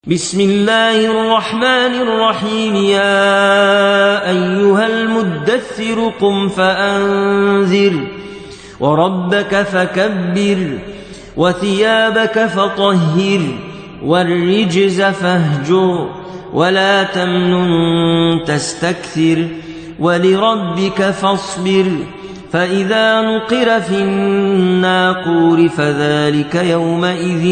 بسم الله الرحمن الرحيم. يا أيها المدثر قم فأنذر وربك فكبر وثيابك فطهر والرجز فاهجر ولا تمنن تستكثر ولربك فاصبر. فإذا نقر في الناقور فذلك يومئذ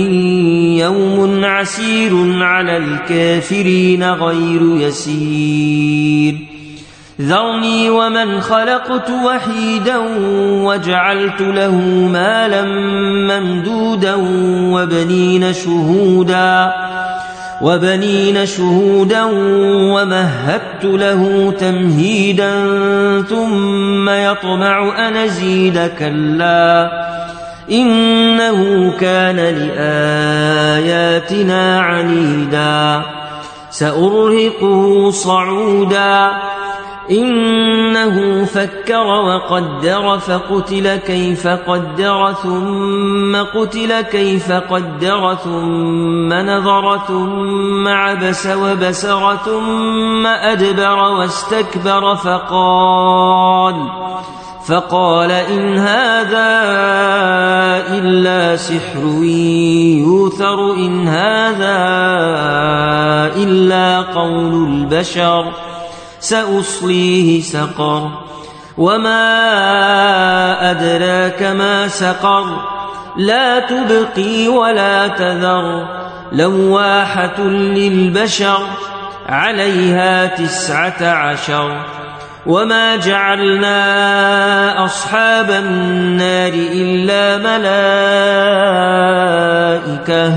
يوم عسير على الكافرين غير يسير. ذرني ومن خلقت وحيدا وجعلت له مالا ممدودا وبنين شهودا ومهدت له تمهيدا ثم يطمع أن أزيد كلا إنه كان لآياتنا عنيدا. سأرهقه صعودا إنه فكر وقدر فقتل كيف قدر ثم قتل كيف قدر ثم نظر ثم عبس وبسر ثم أدبر واستكبر فقال إن هذا إلا سحر يؤثر إن هذا إلا قول البشر. سأصليه سقر وما أدراك ما سقر لا تبقي ولا تذر لواحة للبشر عليها 19. وما جعلنا أصحاب النار إلا ملائكة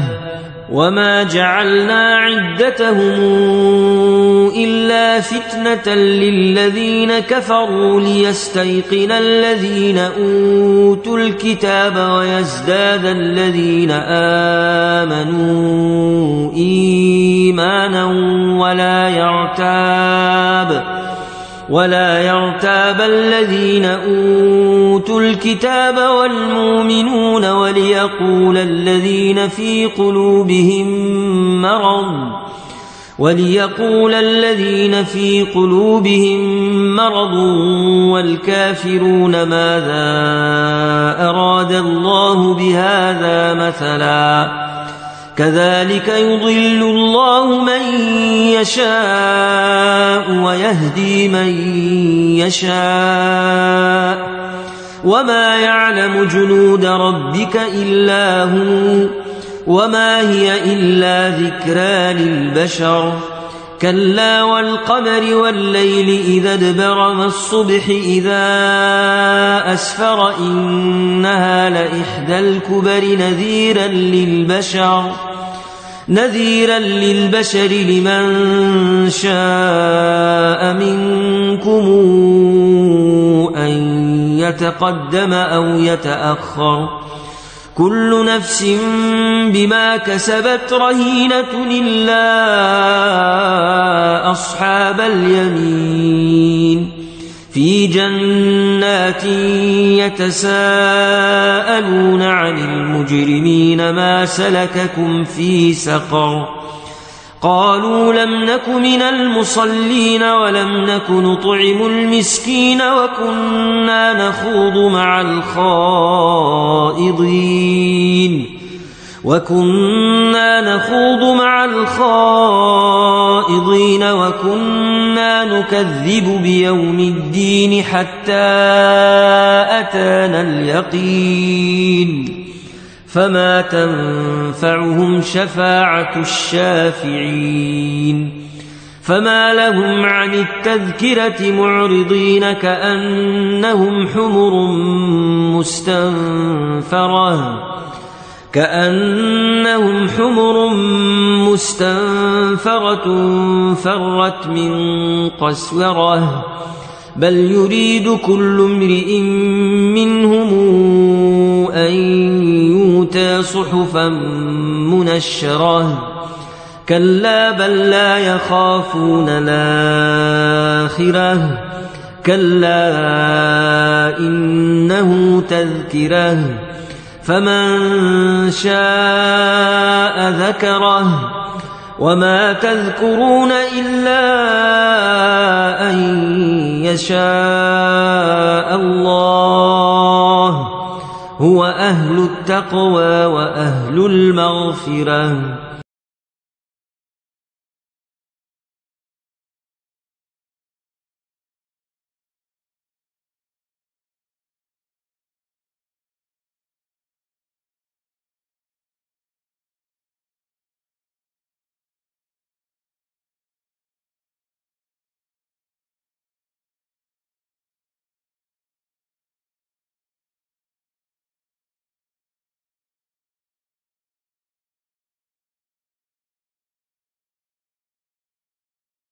وما جعلنا عدتهم إلا فتنة للذين كفروا ليستيقن الذين أوتوا الكتاب ويزداد الذين آمنوا إيمانا ولا يرتاب الذين أوتوا الكتاب والمؤمنون وليقول الذين في قلوبهم مرض والكافرون ماذا أراد الله بهذا مثلا. كذلك يضل الله من يشاء ويهدي من يشاء وما يعلم جنود ربك إلا هو وما هي إلا ذكرى للبشر. كلا والقمر والليل إذا ادبر والصبح إذا أسفر إنها لإحدى الكبر نذيرا للبشر لمن شاء منكم أن يتقدم أو يتأخر. كل نفس بما كسبت رهينة إلا أصحاب اليمين في جنات يتساءلون عن المجرمين ما سلككم في سقر. قالوا لم نك من المصلين ولم نك نطعم المسكين وكنا نخوض مع الخائضين وكنا نكذب بيوم الدين حتى أتانا اليقين فما تنفعهم شفاعة الشافعين. فما لهم عن التذكرة معرضين كأنهم حمر مستنفرة فرت من قسورة بل يريد كل امرئ منهم أن يؤتى صحفا منشرة. كلا بل لا يخافون الآخرة كلا إنه تذكرة فمن شاء ذكره وما تذكرون إلا أن يشاء الله هو أهل التقوى وأهل المغفرة.